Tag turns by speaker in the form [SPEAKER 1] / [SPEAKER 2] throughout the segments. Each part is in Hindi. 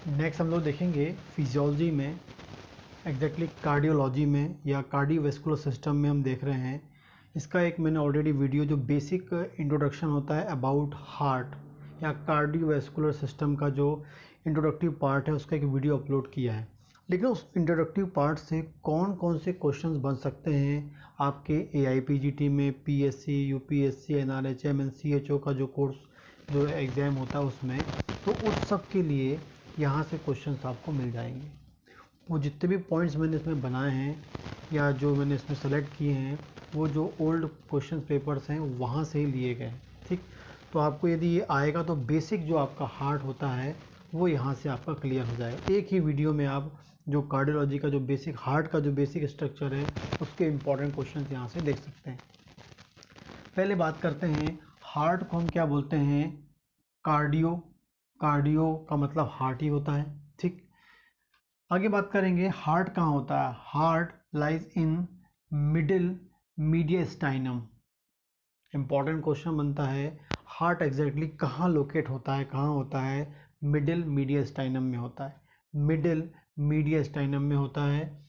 [SPEAKER 1] नेक्स्ट हम लोग देखेंगे फिजियोलॉजी में, एग्जैक्टली कार्डियोलॉजी में या कार्डियोवैस्कुलर सिस्टम में हम देख रहे हैं। इसका एक मैंने ऑलरेडी वीडियो जो बेसिक इंट्रोडक्शन होता है अबाउट हार्ट या कार्डियोवैस्कुलर सिस्टम का जो इंट्रोडक्टिव पार्ट है उसका एक वीडियो अपलोड किया है। लेकिन उस इंट्रोडक्टिव पार्ट से कौन कौन से क्वेश्चंस बन सकते हैं आपके AIPGT में, PSC, UPSC, NRHM, CHO का जो कोर्स जो एग्ज़ाम होता है उसमें, तो उस सब के लिए यहाँ से क्वेश्चंस आपको मिल जाएंगे। वो जितने भी पॉइंट्स मैंने इसमें बनाए हैं या जो मैंने इसमें सेलेक्ट किए हैं वो जो ओल्ड क्वेश्चन पेपर्स हैं वहाँ से ही लिए गए हैं। ठीक, तो आपको यदि ये आएगा तो बेसिक जो आपका हार्ट होता है वो यहाँ से आपका क्लियर हो जाएगा। एक ही वीडियो में आप जो कार्डियोलॉजी का जो बेसिक हार्ट का जो बेसिक स्ट्रक्चर है उसके इंपॉर्टेंट क्वेश्चन यहाँ से देख सकते हैं। पहले बात करते हैं हार्ट को हम क्या बोलते हैं। कार्डियो, कार्डियो का मतलब हार्ट ही होता है। ठीक, आगे बात करेंगे हार्ट कहाँ होता है। Heart lies in middle mediastinum. Important question बनता है हार्ट एग्जैक्टली कहाँ लोकेट होता है, कहाँ होता है। मिडिल मीडियस्टाइनम में होता है, मिडिल मीडियस्टाइनम में होता है।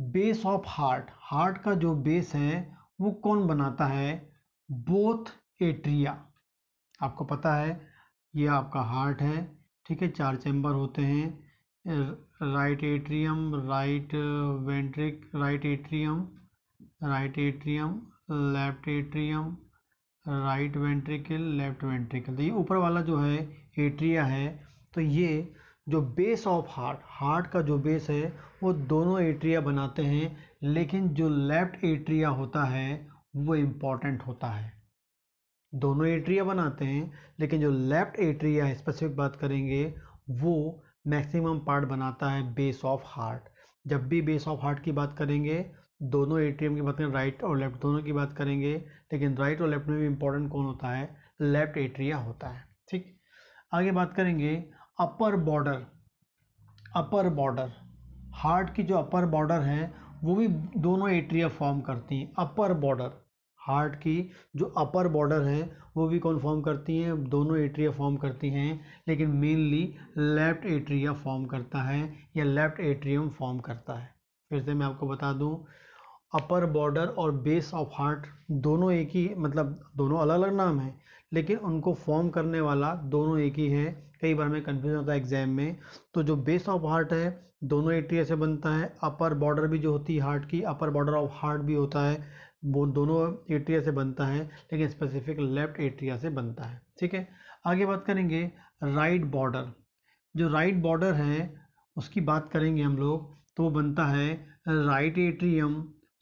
[SPEAKER 1] बेस ऑफ हार्ट, हार्ट का जो बेस है वो कौन बनाता है। Both atria. आपको पता है ये आपका हार्ट है, ठीक है, 4 चैम्बर होते हैं। Right atrium, right right atrium, right atrium, left atrium, right ventricle, left ventricle. तो ये ऊपर वाला जो है एट्रिया है। तो ये जो बेस ऑफ हार्ट, हार्ट का जो बेस है वो दोनों एट्रिया बनाते हैं, लेकिन जो लेफ्ट एट्रिया होता है वो इम्पॉर्टेंट होता है। दोनों एट्रिया बनाते हैं लेकिन जो लेफ्ट एट्रिया है, स्पेसिफिक बात करेंगे, वो मैक्सिमम पार्ट बनाता है बेस ऑफ हार्ट। जब भी बेस ऑफ हार्ट की बात करेंगे, दोनों एट्रियम की बात करेंगे, राइट और लेफ्ट दोनों की बात करेंगे, लेकिन राइट और लेफ्ट में भी इंपॉर्टेंट कौन होता है, लेफ्ट एट्रिया होता है। ठीक, आगे बात करेंगे upper border. Upper border, heart की जो अपर बॉर्डर है वो भी दोनों एट्रिया फॉर्म करती हैं। अपर बॉर्डर, हार्ट की जो अपर बॉर्डर है वो भी कौन फॉर्म करती हैं, दोनों एट्रिया फॉर्म करती हैं, लेकिन मेनली लेफ्ट एट्रिया फॉर्म करता है या लेफ्ट एट्रियम फॉर्म करता है। फिर से मैं आपको बता दूं, अपर बॉर्डर और बेस ऑफ हार्ट दोनों एक ही, मतलब दोनों अलग अलग नाम है लेकिन उनको फॉर्म करने वाला दोनों एक ही है। कई बार में कंफ्यूजन होता है एग्जाम में। तो जो बेस ऑफ हार्ट है दोनों एट्रिया से बनता है, अपर बॉर्डर भी जो होती है हार्ट की, अपर बॉर्डर ऑफ हार्ट भी होता है, वो दोनों एट्रिया से बनता है, लेकिन स्पेसिफिक लेफ्ट एट्रिया से बनता है। ठीक है, आगे बात करेंगे राइट बॉर्डर। जो राइट बॉर्डर है उसकी बात करेंगे हम लोग, तो वो बनता है राइट एट्रियम,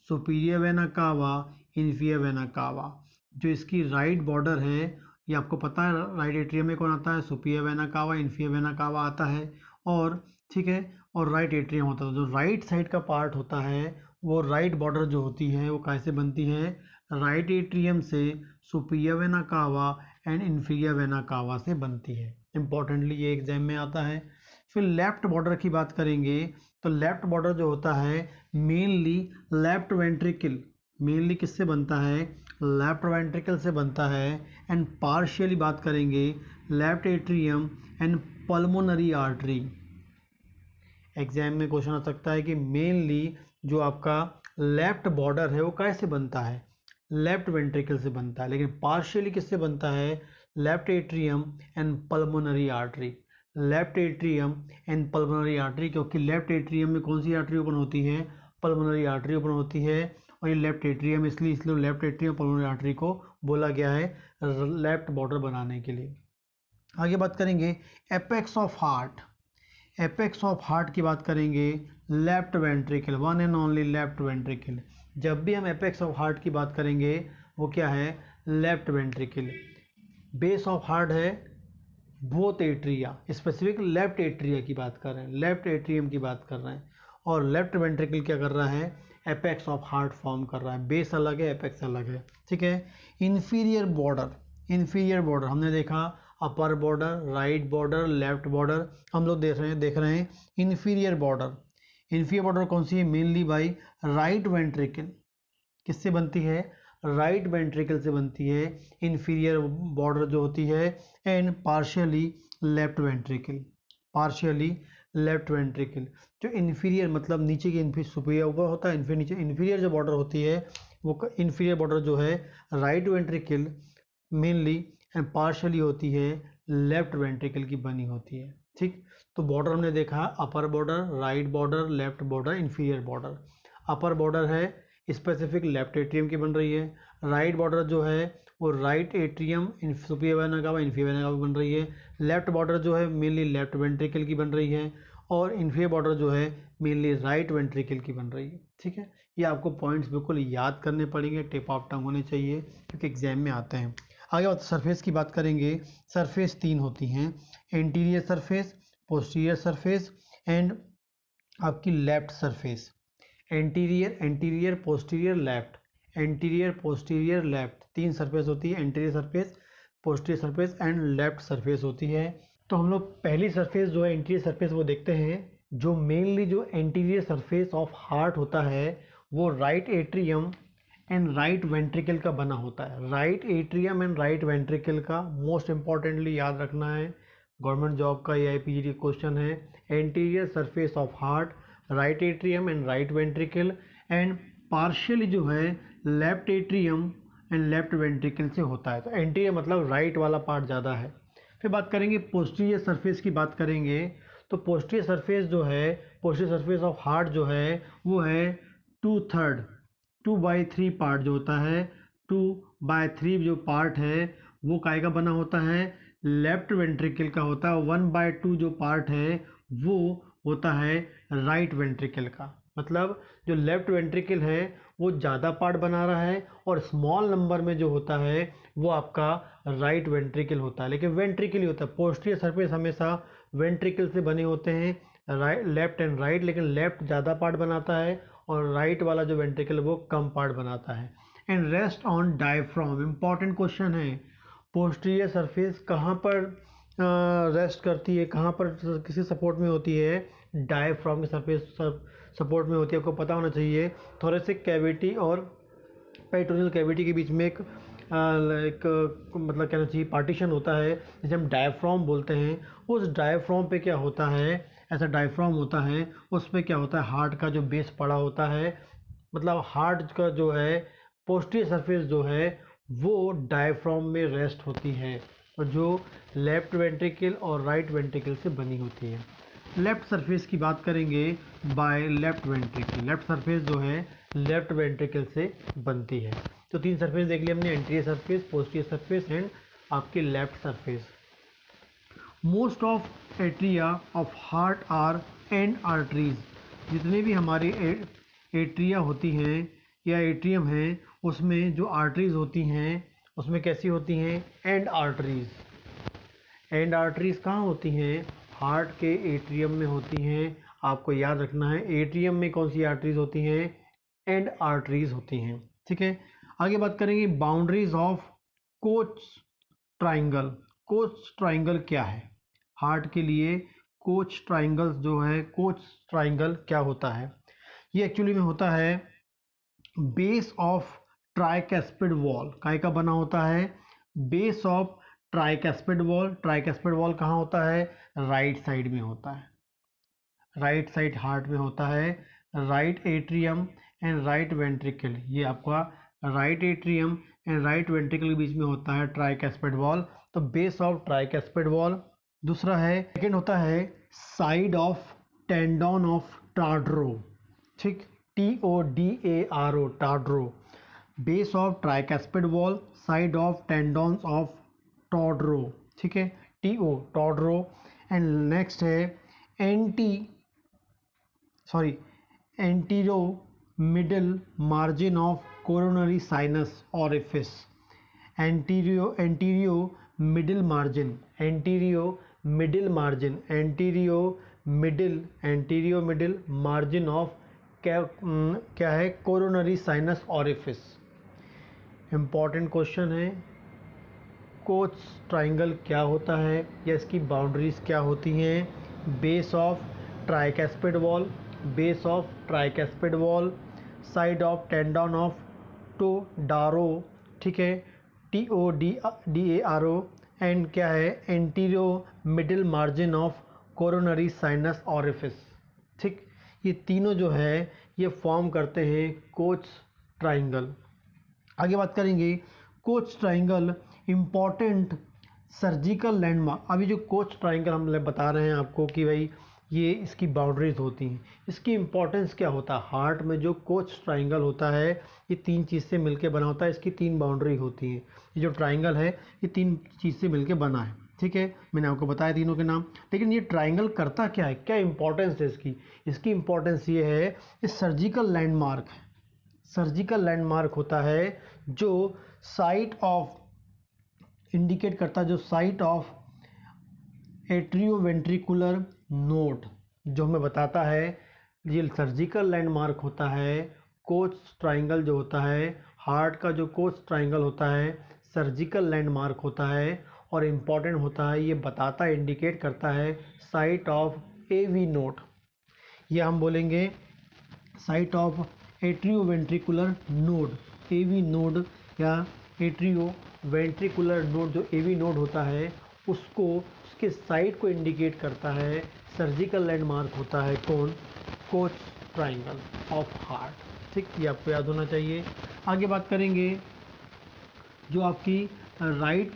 [SPEAKER 1] सुपीरियर वेना कावा, इन्फीरियर वेना कावा। जो इसकी राइट बॉर्डर है, ये आपको पता है राइट एट्रियम में कौन आता है, सुपीरियर वेना कावा, इन्फीरियर वेना कावा आता है। और ठीक है, और राइट एट्रियम होता है। जो राइट साइड का पार्ट होता है वो राइट बॉर्डर जो होती है वो कैसे बनती है, राइट एट्रियम से superior vena cava and inferior vena कावा से बनती है। इंपॉर्टेंटली ये एग्जाम में आता है। फिर लेफ्ट बॉर्डर की बात करेंगे, तो लेफ्ट बॉर्डर जो होता है मेनली लेफ्ट वेंट्रिकल, मेनली किससे बनता है, लेफ्ट वेंट्रिकल से बनता है। एंड पार्शियली बात करेंगे left atrium and pulmonary artery. Exam में क्वेश्चन आ सकता है कि मेनली जो आपका लेफ्ट बॉर्डर है वो कैसे बनता है, लेफ्ट वेंट्रिकल से बनता है, लेकिन पार्शियली किससे बनता है, left atrium and pulmonary artery. Left atrium and pulmonary artery, क्योंकि लेफ्ट एट्रियम में कौन सी आर्टरी ओपन होती है, पल्मोनरी आर्टरी ओपन होती है। और ये लेफ्ट एट्रियम इसलिए लेफ्ट एट्रियम पल्मोनरी आर्टरी को बोला गया है लेफ्ट बॉर्डर बनाने के लिए। आगे बात करेंगे apex of heart. Apex of heart की बात करेंगे, left ventricle, one and only left ventricle. जब भी हम एपेक्स ऑफ हार्ट की बात करेंगे वो क्या है, left ventricle. Base of heart है both atria, specific left atria की बात कर रहे हैं, लेफ्ट एट्रियम की बात कर रहे हैं। और लेफ्ट वेंट्रिकल क्या कर रहा है, एपेक्स ऑफ हार्ट फॉर्म कर रहा है। बेस अलग है, एपेक्स अलग है। ठीक है, इन्फीरियर बॉर्डर, इन्फीरियर बॉर्डर हमने देखा upper border, right border, left border. हम लोग देख रहे हैं इन्फीरियर बॉर्डर। इन्फीरियर बॉर्डर कौन सी है, मेनली बाई राइट वेंट्रिकल। किससे बनती है, राइट वेंट्रिकल से बनती है इन्फीरियर बॉर्डर जो होती है, and partially left ventricle, partially left ventricle. जो इन्फीरियर मतलब नीचे की सुपीरियर ऊपर होता है, इन्फीरियर नीचे, इन्फीरियर जो बॉर्डर होती है वो इन्फीरियर बॉर्डर जो है right ventricle mainly and partially होती है लेफ्ट वेंट्रिकल की बनी होती है। ठीक, तो बॉर्डर हमने देखा upper border, right border, left border, inferior border. Upper border है स्पेसिफिक लेफ्ट एट्रियम की बन रही है, राइट बॉर्डर जो है वो राइट एट्रियम सुपीरियर वेना कावा इन्फीरियर वेना कावा बन रही है, लेफ्ट बॉर्डर जो है मेनली लेफ्ट वेंट्रिकल की बन रही है, और इन्फीरियर बॉर्डर जो है मेनली राइट वेंट्रिकल की बन रही है। ठीक है, ये आपको पॉइंट्स बिल्कुल याद करने पड़ेंगे, टिप ऑफ टंग होने चाहिए क्योंकि एग्जाम में आते हैं। आगे सरफेस की बात करेंगे। सरफेस 3 होती हैं, interior surface, posterior surface and आपकी left surface. Anterior posterior left, anterior posterior left, 3 surface होती है, anterior surface, posterior surface and left surface होती है। तो हम लोग पहली सरफेस जो है इंटीरियर सरफेस वो देखते हैं। जो मेनली जो एंटीरियर सरफेस ऑफ हार्ट होता है वो right atrium and right ventricle का बना होता है। Right atrium and right ventricle का मोस्ट इंपॉर्टेंटली याद रखना है, गवर्नमेंट जॉब का AIPGD क्वेश्चन है। Anterior surface of heart, right atrium and right ventricle and partially जो है left atrium and left ventricle से होता है। तो एंटीरियर मतलब राइट वाला पार्ट ज़्यादा है। फिर बात करेंगे पोस्टीरियर सरफेस की बात करेंगे। तो पोस्टीरियर सरफेस जो है, पोस्टीरियर सरफेस ऑफ हार्ट जो है वो है 2/3 पार्ट जो होता है, 2/3 जो पार्ट है वो काय का बना होता है, लेफ्ट वेंट्रिकल का होता है। 1/2 जो पार्ट है वो होता है राइट वेंट्रिकल का। मतलब जो लेफ्ट वेंट्रिकल है वो ज़्यादा पार्ट बना रहा है और स्मॉल नंबर में जो होता है वो आपका राइट वेंट्रिकल होता है, लेकिन वेंट्रिकल ही होता है। पोस्टीरियर सरफेस हमेशा वेंट्रिकल से बने होते हैं, राइट लेफ्ट एंड राइट, लेकिन लेफ्ट ज़्यादा पार्ट बनाता है और राइट वाला जो वेंट्रिकल वो कम पार्ट बनाता है। And rest on diaphragm, important question है। पोस्टीरियर सरफेस कहाँ पर रेस्ट करती है, कहाँ पर किसी सपोर्ट में होती है, डायफ्राम के सरफेस सपोर्ट में होती है। आपको पता होना चाहिए थोरेसिक कैविटी और पेरिटोनियल कैविटी के बीच में एक मतलब कहना चाहिए पार्टीशन होता है जिसे हम डायफ्राम बोलते हैं। उस डायफ्राम पे क्या होता है, ऐसा डायफ्राम होता है उस पे क्या होता है, हार्ट का जो बेस पड़ा होता है, मतलब हार्ट का जो है पोस्टीरियर सरफेस जो है वो डायफ्राम में रेस्ट होती है और जो लेफ्ट वेंट्रिकल और राइट वेंट्रिकल से बनी होती है। लेफ्ट सरफेस की बात करेंगे by left ventricle. Left surface जो है लेफ्ट वेंट्रिकल से बनती है। तो 3 सरफेस देख लिया हमने, anterior surface, posterior surface and आपके left surface. Most of atria of heart are and arteries. जितने भी हमारे एट्रिया होती हैं या एट्रियम हैं उसमें जो आर्टरीज होती हैं उसमें कैसी होती हैं, एंड आर्टरीज। एंड आर्टरीज कहाँ होती हैं, हार्ट के एट्रियम में होती हैं। आपको याद रखना है एट्रियम में कौन सी आर्टरीज होती हैं, एंड आर्टरीज होती हैं। ठीक है, आगे बात करेंगे boundaries of coach triangle. Coach triangle क्या है, हार्ट के लिए कोच ट्राइंगल जो है, कोच ट्राइंगल क्या होता है, ये एक्चुअली में होता है बेस ऑफ ट्राइकैस्पिड वॉल। काय का बना होता है, base of tricuspid wall. ट्राइकैस्पिड wall कहाँ होता है, राइट साइड में होता है, राइट साइड हार्ट में होता है। Right atrium and right ventricle, ये आपका right atrium and right ventricle के बीच में होता है ट्राइकैस्पिड वॉल। तो बेस ऑफ ट्राइकैस्पिड वॉल। दूसरा है, सेकेंड होता है side of tendon of Todaro. ठीक, TODARO, Todaro. Base of tricuspid valve, side of tendons of Todaro. ठीक है, TO टॉर्डरो। एंड नेक्स्ट है antero middle margin of coronary sinus orifice. Antero middle margin, antero middle margin, antero middle margin of क्या है, coronary sinus orifice. Important question है, कोच ट्राइंगल क्या होता है या इसकी बाउंड्रीज क्या होती हैं। Base of tricuspid valve, base of tricuspid valve, side of tendon of Todaro. ठीक है, TODARO। एंड क्या है, antero middle margin of coronary sinus orifice. ठीक, ये तीनों जो है ये फॉर्म करते हैं कोच ट्राइंगल। आगे बात करेंगे coach triangle important surgical landmark. अभी जो कोच ट्राइंगल हम बता रहे हैं आपको कि भाई ये इसकी बाउंड्रीज होती हैं, इसकी इंपॉर्टेंस क्या होता है। हार्ट में जो कोच ट्राइंगल होता है ये तीन चीज़ से मिलके बना होता है, इसकी तीन बाउंड्री होती हैं। ये जो ट्राइंगल है ये तीन चीज़ से मिलके बना है। ठीक है, मैंने आपको बताया तीनों के नाम। लेकिन ये ट्राइंगल करता क्या है, क्या इंपॉर्टेंस है इसकी। इसकी इंपॉर्टेंस ये है, ये सर्जिकल लैंडमार्क है। सर्जिकल लैंडमार्क होता है जो साइट ऑफ इंडिकेट करता है, जो साइट ऑफ एट्रियोवेंट्रिकुलर नोड जो हमें बताता है। ये सर्जिकल लैंडमार्क होता है कोच ट्राइंगल जो होता है, हार्ट का जो कोच ट्राइंगल होता है सर्जिकल लैंडमार्क होता है और इम्पॉर्टेंट होता है। ये बताता है, इंडिकेट करता है साइट ऑफ एवी नोड। ये हम बोलेंगे site of atrioventricular node, AV node या एट्रियोवेंट्रिकुलर नोड। जो एवी नोड होता है उसको, उसके साइट को इंडिकेट करता है। सर्जिकल लैंडमार्क होता है कौन, कोच ट्राइंगल ऑफ हार्ट। ठीक, ये आपको याद होना चाहिए। आगे बात करेंगे जो आपकी राइट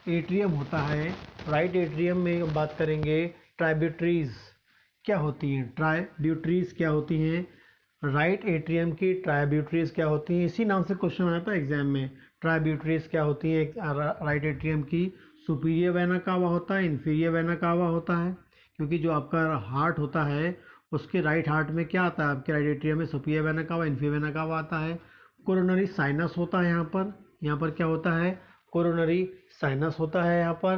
[SPEAKER 1] एट्रियम होता है। राइट एट्रियम में बात करेंगे ट्राइब्यूटरीज क्या होती हैं, ट्राइब्यूटरीज क्या होती हैं। राइट एट्रियम की ट्राइब्यूटरीज क्या होती हैं, इसी नाम से क्वेश्चन आया था एग्जाम में। ट्राइब्यूटरीज क्या होती हैं राइट एट्रियम की। सुपीरियर वेना कावा होता है, इन्फीरियर वेना कावा होता है, क्योंकि जो आपका हार्ट होता है उसके राइट हार्ट में क्या आता है, आपके राइट एट्रियम में सुपीरियर वेना कावा, इन्फीरियर वेना कावा आता है। कोरोनरी साइनस होता है यहाँ पर क्या होता है, कोरोनरी साइनस होता है यहाँ पर।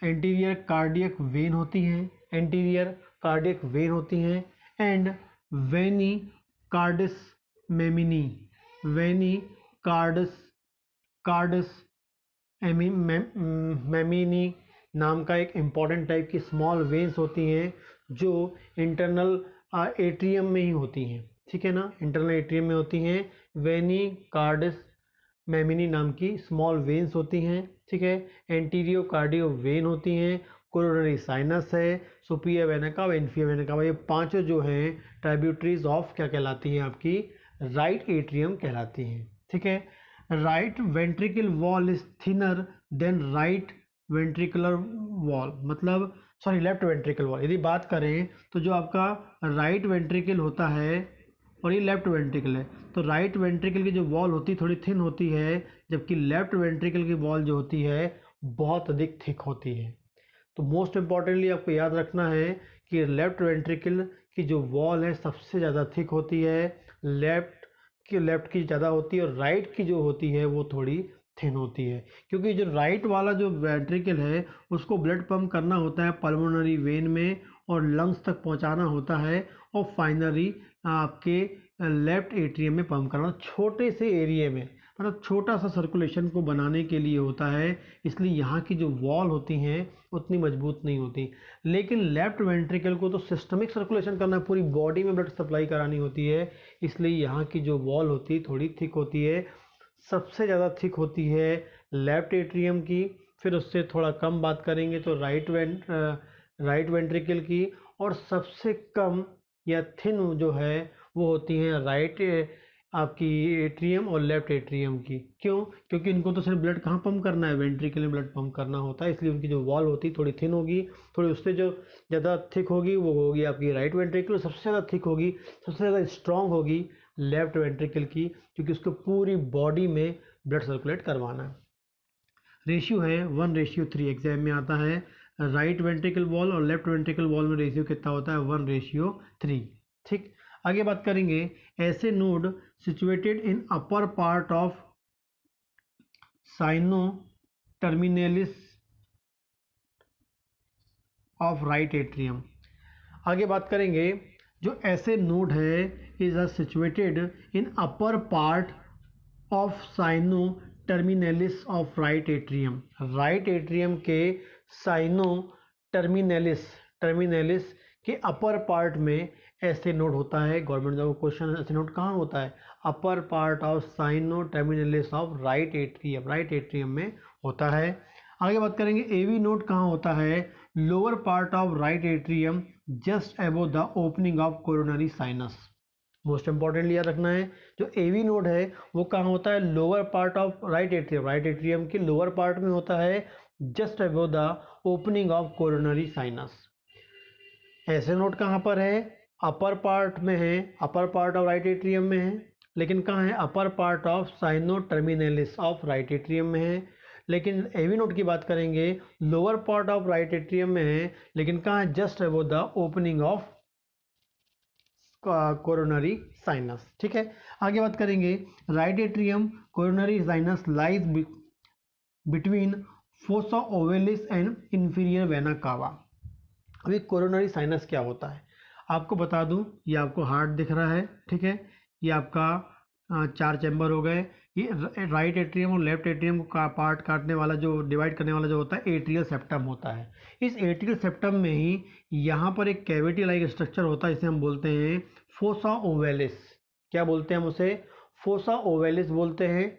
[SPEAKER 1] एंटीरियर कार्डियक वेन होती हैं, एंटीरियर कार्डियक वेन होती हैं। एंड वेनी कार्डिस मेमिनी, वेनी कार्डिस मेमिनी नाम का एक इम्पॉर्टेंट टाइप की स्मॉल वेन्स होती हैं जो इंटरनल एट्रियम में ही होती हैं। ठीक है ना, इंटरनल एट्रियम में होती हैं। वेनी कार्डिस मेमिनी नाम की स्मॉल वेन्स होती हैं। ठीक है, एंटीरियो कार्डियो वेन होती हैं, कोरोनरी साइनस है, सुपीरियर वेना कावा, इन्फीरियर वेना कावा। ये पांचों जो हैं ट्राइब्यूटरीज ऑफ क्या कहलाती हैं, आपकी राइट एट्रियम कहलाती हैं। ठीक है, right ventricle wall is thinner than right ventricular wall, मतलब सॉरी लेफ्ट वेंट्रिकल वॉल। यदि बात करें तो जो आपका राइट वेंट्रिकल होता है और ये लेफ्ट वेंट्रिकल है, तो राइट वेंट्रिकल की जो वॉल होती है थोड़ी थिन होती है, जबकि लेफ्ट वेंट्रिकल की वॉल जो होती है बहुत अधिक थिक होती है। तो मोस्ट इम्पॉर्टेंटली आपको याद रखना है कि लेफ्ट वेंट्रिकल की जो वॉल है सबसे ज़्यादा थिक होती है, लेफ्ट की ज़्यादा होती है और राइट की जो होती है वो थोड़ी थिन होती है। क्योंकि जो राइट वाला जो वेंट्रिकल है उसको ब्लड पंप करना होता है पल्मोनरी वेन में और लंग्स तक पहुंचाना होता है, और फाइनली आपके लेफ्ट एट्रियम में पंप करना छोटे से एरिया में, मतलब छोटा सा सर्कुलेशन को बनाने के लिए होता है। इसलिए यहाँ की जो वॉल होती हैं उतनी मजबूत नहीं होती। लेकिन लेफ्ट वेंट्रिकल को तो सिस्टमिक सर्कुलेशन करना है, पूरी बॉडी में ब्लड सप्लाई करानी होती है, इसलिए यहाँ की जो वॉल होती है थोड़ी थिक होती है। सबसे ज़्यादा थिक होती है लेफ्ट एट्रियम की, फिर उससे थोड़ा कम बात करेंगे तो राइट वेंट्रिकल की, और सबसे कम या थिन जो है वो होती हैं राइट आपकी एट्रियम और लेफ्ट एट्रियम की। क्यों, क्योंकि इनको तो सिर्फ ब्लड कहाँ पंप करना है, वेंट्रिकल में ब्लड पंप करना होता है, इसलिए उनकी जो वॉल होती है थोड़ी थिन होगी। थोड़ी उससे जो ज़्यादा थिक होगी वो होगी आपकी राइट वेंट्रिकल, सबसे ज़्यादा थिक होगी, सबसे ज़्यादा स्ट्रॉन्ग होगी लेफ्ट वेंट्रिकल की, क्योंकि उसको पूरी बॉडी में ब्लड सर्कुलेट करवाना है। रेशियो है 1:3, एग्जाम में आता है राइट वेंट्रिकल वॉल और लेफ्ट वेंट्रिकल वॉल में रेशियो कितना होता है 1:3। ठीक, आगे बात करेंगे SA node situated in upper part of sino terminalis of right atrium. आगे बात करेंगे जो ऐसे नोड है is are situated in upper part of sino terminalis of right atrium. Right atrium के साइनो टर्मिनलिस के अपर पार्ट में ऐसे नोड होता है। Government job question SA node कहाँ होता है, upper part of sino terminalis of right atrium, right atrium में होता है। आगे बात करेंगे एवी नोड कहाँ होता है, lower part of right atrium just above the opening of coronary sinus. Most importantly याद रखना है, जो एवी नोड है वो कहाँ होता है, lower part of right atrium, right atrium के लोअर पार्ट में होता है, just above the opening of coronary sinus. SA node कहाँ पर है, अपर पार्ट में है, upper part of right atrium में है, लेकिन कहाँ है, upper part of sino terminalis of right atrium में है। लेकिन एवी नोड की बात करेंगे, lower part of right atrium में है, लेकिन कहाँ है, just above the opening of coronary sinus. ठीक है, आगे बात करेंगे, right atrium coronary sinus lies between fossa ovalis and inferior vena कावा। अभी कोरोनरी साइनस क्या होता है आपको बता दूं, ये आपको हार्ट दिख रहा है, ठीक है, ये आपका 4 चैम्बर हो गए, ये राइट एट्रियम और लेफ्ट एट्रियम का पार्ट काटने वाला, जो डिवाइड करने वाला जो होता है, एट्रियल सेप्टम होता है। इस एट्रियल सेप्टम में ही यहाँ पर एक कैविटी लाइक स्ट्रक्चर होता है, जिसे हम बोलते हैं फोसा ओवेलिस। क्या बोलते हैं हम उसे, फोसा ओवेलिस बोलते हैं।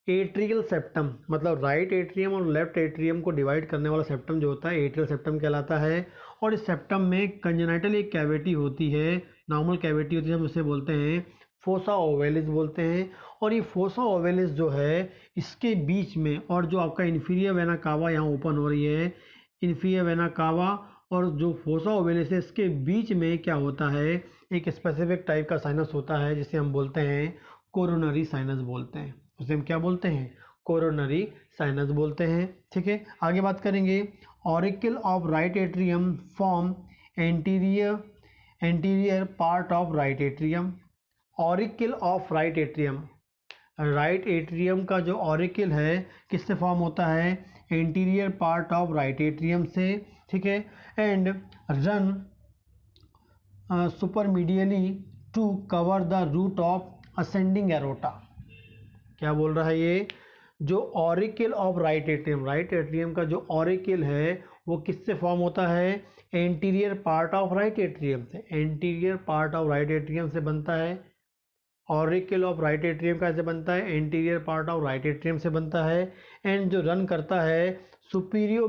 [SPEAKER 1] एट्रियल सेप्टम मतलब राइट एट्रियम और लेफ्ट एट्रियम को डिवाइड करने वाला सेप्टम जो होता है, एट्रियल सेप्टम कहलाता है। और इस सेप्टम में कंजेनाइटल एक कैविटी होती है, नॉर्मल कैविटी होती है, हम उसे बोलते हैं फोसा ओवेलिस बोलते हैं। और ये फोसा ओवेलिस जो है, इसके बीच में, और जो आपका इन्फीरियर वेना कावा यहाँ ओपन हो रही है, इन्फीरियर वेना कावा और जो फोसा ओवेलिस है, इसके बीच में क्या होता है, एक स्पेसिफिक टाइप का साइनस होता है, जिसे हम बोलते हैं कोरोनरी साइनस बोलते हैं। उसे हम क्या बोलते हैं, कोरोनरी साइनस बोलते हैं। ठीक है, आगे बात करेंगे, auricle of right atrium form anterior part of right atrium. Auricle of right atrium, right atrium का जो ऑरिकल है किससे फॉर्म होता है, anterior part of right atrium से। ठीक है, and run superomedially to cover the root of ascending aorta. क्या बोल रहा है ये, जो auricle of right atrium, right atrium का जो ऑरिकल है वो किससे फॉर्म होता है, anterior part of right atrium से। Anterior part of right atrium से बनता है। ऑरिकल ऑफ राइट एट्रियम कैसे बनता है, anterior part of right atrium से बनता है। एंड जो रन करता है सुपीरियो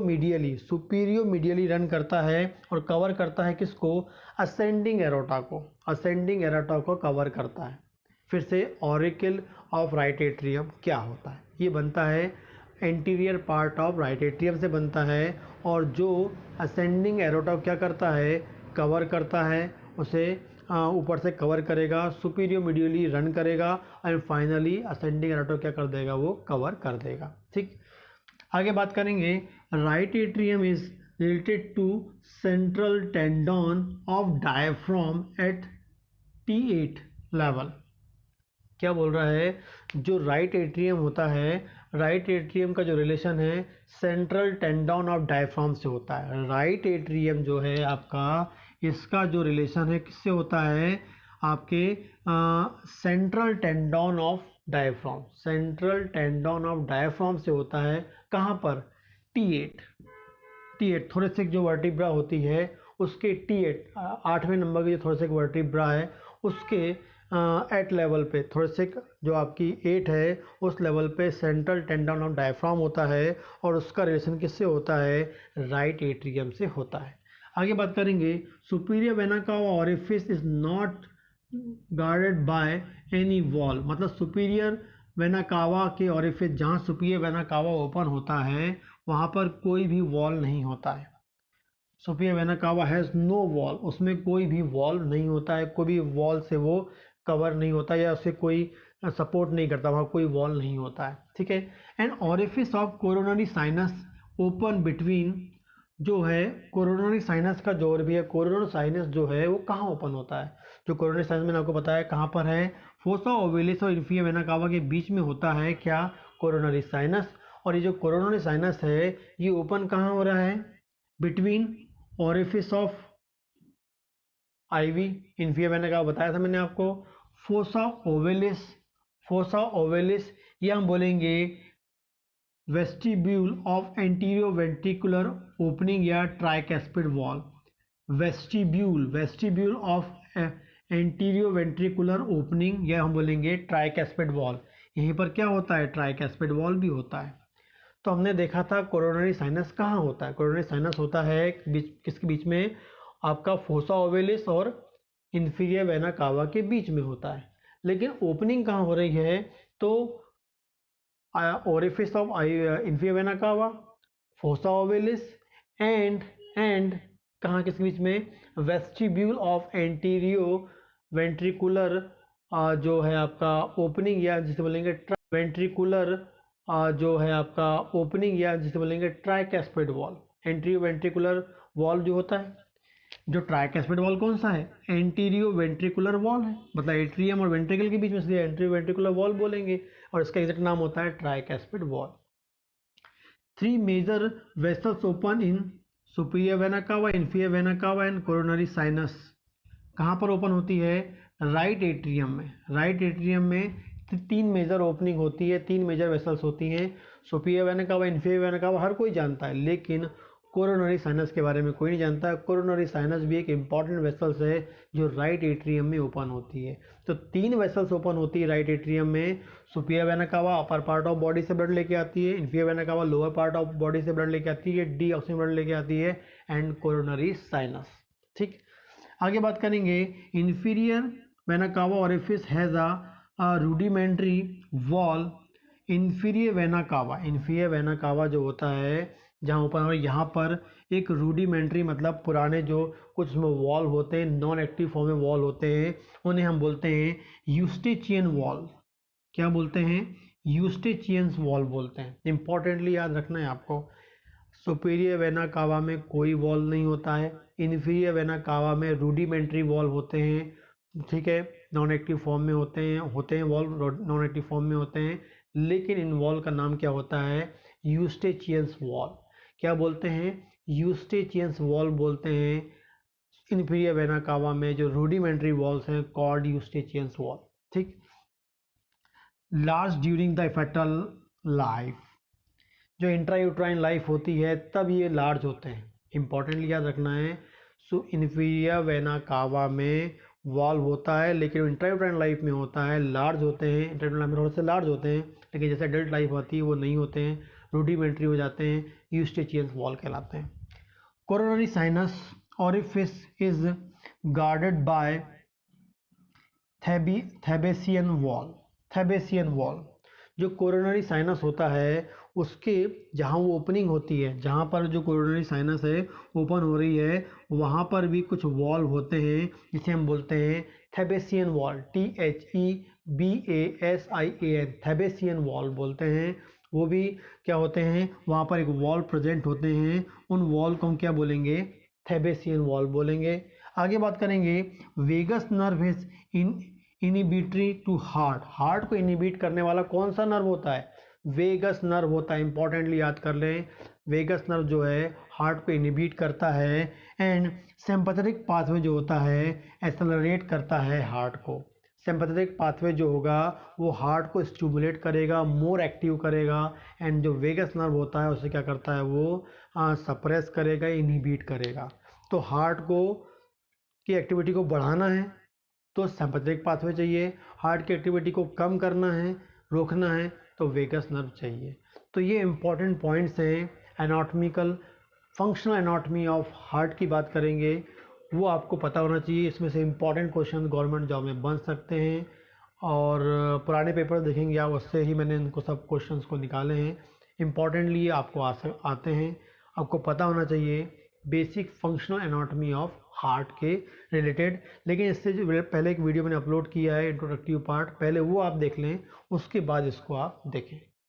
[SPEAKER 1] मीडियली रन करता है और कवर करता है किसको, असेंडिंग एरोटा को, असेंडिंग एरोटा को कवर करता है। फिर से ऑरिकल ऑफ राइट एट्रियम क्या होता है, ये बनता है anterior part of right atrium से बनता है, और जो असेंडिंग एरोटा क्या करता है, कवर करता है, उसे ऊपर से कवर करेगा, सुपीरियो मीडियली रन करेगा, एंड फाइनली असेंडिंग एरोटा क्या कर देगा, वो कवर कर देगा। ठीक, आगे बात करेंगे, right atrium is related to central tendon of diaphragm at T8 level. क्या बोल रहा है, जो राइट एट्रियम होता है, राइट एट्रियम का जो रिलेशन है सेंट्रल टेंडन ऑफ डायफ्राम से होता है। राइट एट्रियम जो है आपका, इसका जो रिलेशन है किससे होता है, आपके central tendon of diaphragm, central tendon of diaphragm से होता है। कहाँ पर, T8 थोरेसिक जो वर्टिब्रा होती है उसके T8 8वें नंबर की जो थोरेसिक वर्टिब्रा है उसके एट लेवल पे, थोरेसिक जो आपकी 8 है उस लेवल पे सेंट्रल टेंडन ऑफ डायफ्राम होता है, और उसका रिलेशन किससे होता है, राइट एट्रियम से होता है। आगे बात करेंगे, सुपीरियर वेना कावा orifice is not guarded by any wall. मतलब सुपीरियर वेना कावा के ओरिफिस, जहाँ सुपीरियर वेना कावा ओपन होता है वहाँ पर कोई भी वॉल नहीं होता है। Superior vena cava has no wall, उसमें कोई भी वॉल नहीं होता है, कोई भी वॉल से वो कवर नहीं होता या उसे कोई सपोर्ट नहीं करता, वहाँ कोई वॉल नहीं होता है। ठीक है, and orifice of coronary sinus open between, जो है कोरोनरी साइनस का जो भी है, कोरोनरी साइनस जो है वो कहाँ ओपन होता है, जो कोरोनरी साइनस मैंने आपको बताया कहाँ पर है, फोसा ओवेलिस और इन्फीरियर वेना कावा के बीच में होता है क्या, कोरोनरी साइनस। और ये जो कोरोनरी साइनस है ये ओपन कहाँ हो रहा है, between orifice of IV, inferior vena cava बताया था मैंने आपको, फोसा ओवेलिस, फोसा ओवेलिस, या हम बोलेंगे vestibule of anterior ventricular opening या tricuspid valve. Vestibule of anterior ventricular opening, या हम बोलेंगे ट्राइकैस्पिड वॉल। यहीं पर क्या होता है, ट्राइकैस्पिड वॉल भी होता है। तो हमने देखा था कोरोनरी साइनस कहाँ होता है। कोरोनरी साइनस होता है किसके बीच में, आपका फोसा ओवेलिस और इंफीरियर वेना कावा के बीच में होता है। लेकिन ओपनिंग कहाँ हो रही है, तो ओरिफिस ऑफ इंफीरियर वेना कावा, फोसा ओवेलिस एंड कहाँ किसके बीच में, वेस्टिब्यूल ऑफ एंटीरियो वेंट्रिकुलर जो है आपका ओपनिंग, या जिसे बोलेंगे वेंट्रिकुलर जो है आपका ओपनिंग, या जिसे बोलेंगे ट्राइकैस्पिड वॉल। एंटीरियो वेंट्रिकुलर वॉल जो होता है, जो ट्राइकैस्पिड वॉल कौन सा है, एंटीरियो वेंट्रिकुलर वॉल है, मतलब एट्रियम और वेंट्रिकल के बीच में, इसलिए एंटीरियो वेंट्रिकुलर वॉल बोलेंगे, और इसका एग्जैक्ट नाम होता है tricuspid valve. 3 major vessels open in superior vena cava, inferior vena cava and coronary sinus. कहाँ पर ओपन होती है, राइट एट्रियम में। राइट एट्रियम में 3 मेजर ओपनिंग होती है, 3 मेजर वेसल्स होती हैं। Superior vena cava, inferior vena cava हर कोई जानता है, लेकिन कोरोनरी साइनस के बारे में कोई नहीं जानता है। कोरोनरी साइनस भी एक इंपॉर्टेंट वेसल्स है जो राइट एट्रियम में ओपन होती है। तो 3 वेसल्स ओपन होती है राइट एट्रियम में। सुपीरियर वेना कावा अपर पार्ट ऑफ बॉडी से ब्लड लेके आती है, इंफीरियर वेना कावा लोअर पार्ट ऑफ बॉडी से ब्लड लेके आती है, डीऑक्सिजन ब्लड लेके आती है, एंड कोरोनरी साइनस। ठीक, आगे बात करेंगे। इंफीरियर वेना कावा orifice has a rudimentary wall. Inferior vena cava, inferior vena कावा जो होता है जहाँ ऊपर, और यहाँ पर एक रूडिमेंट्री मतलब पुराने जो कुछ उसमें वॉल होते हैं, नॉन एक्टिव फॉर्म में वॉल होते हैं, उन्हें हम बोलते हैं यूस्टेचियन वॉल। क्या बोलते हैं, यूस्टेचियंस वॉल बोलते हैं। इंपॉर्टेंटली याद रखना है आपको, सुपीरियर वेना कावा में कोई वॉल नहीं होता है, इन्फीरियर वेना कावा में रूडिमेंट्री वॉल होते हैं। ठीक है, नॉन एक्टिव फॉर्म में होते हैं वॉल, नॉन एक्टिव फॉर्म में होते हैं, लेकिन इन वॉल का नाम क्या होता है, यूस्टेचियंस वॉल। क्या बोलते हैं, यूस्टेचियंस वॉल बोलते हैं। इन्फीरियर वेना कावा में जो रूडिमेंट्री वॉल्स हैं कॉल्ड यूस्टेचियंस वॉल। ठीक, large during the fetal life, जो इंट्रायूट्राइन लाइफ होती है तब ये लार्ज होते हैं। इंपॉर्टेंटली याद रखना है, सो इन्फीरियर वेना कावा में वॉल होता है, लेकिन इंट्रायूट्राइन लाइफ में होता है, लार्ज होते हैं। इंट्रायूट्राइन लाइफ में थोड़े से लार्ज होते हैं, लेकिन जैसे एडल्ट लाइफ होती है वो नहीं होते हैं, रूडिमेंट्री हो जाते हैं, यूस्टेचियंस वॉल कहलाते हैं। Coronary sinus orifice is guarded by Thebesian valve. Thebesian valve, जो कोरोनरी साइनस होता है उसके जहाँ वो ओपनिंग होती है, जहाँ पर जो कोरोनरी साइनस है ओपन हो रही है, वहाँ पर भी कुछ वॉल होते हैं जिसे हम बोलते हैं थैबेसियन वॉल। THEBASIAN, थैबेसियन वॉल बोलते हैं। वो भी क्या होते हैं, वहाँ पर एक वॉल प्रेजेंट होते हैं, उन वॉल को हम क्या बोलेंगे, थैबेसियन वॉल बोलेंगे। आगे बात करेंगे, vagus nerve is inhibitory to heart. Heart को इनिबिट करने वाला कौन सा नर्व होता है, वेगस नर्व होता है। इंपॉर्टेंटली याद कर लें, वेगस नर्व जो है हार्ट को इनिबिट करता है, एंड सिंपैथेटिक पाथवे जो होता है एक्सेलरेट करता है हार्ट को। सिंपैथेटिक पाथवे जो होगा वो हार्ट को स्टिमुलेट करेगा, मोर एक्टिव करेगा, एंड जो वेगस नर्व होता है उसे क्या करता है, वो सप्रेस करेगा, इनिबिट करेगा। तो हार्ट को की एक्टिविटी को बढ़ाना है तो सिंपैथेटिक पाथवे चाहिए, हार्ट की एक्टिविटी को कम करना है, रोकना है, तो वेगस नर्व चाहिए। तो ये इंपॉर्टेंट पॉइंट्स हैं। Anatomical functional anatomy of heart की बात करेंगे, वो आपको पता होना चाहिए। इसमें से इंपॉर्टेंट क्वेश्चन गवर्नमेंट जॉब में बन सकते हैं, और पुराने पेपर देखेंगे आप, उससे ही मैंने इनको सब क्वेश्चंस को निकाले हैं। इंपॉर्टेंटली आपको आते हैं, आपको पता होना चाहिए basic functional anatomy of heart के रिलेटेड। लेकिन इससे जो पहले एक वीडियो मैंने अपलोड किया है इंट्रोडक्टिव पार्ट, पहले वो आप देख लें, उसके बाद इसको आप देखें।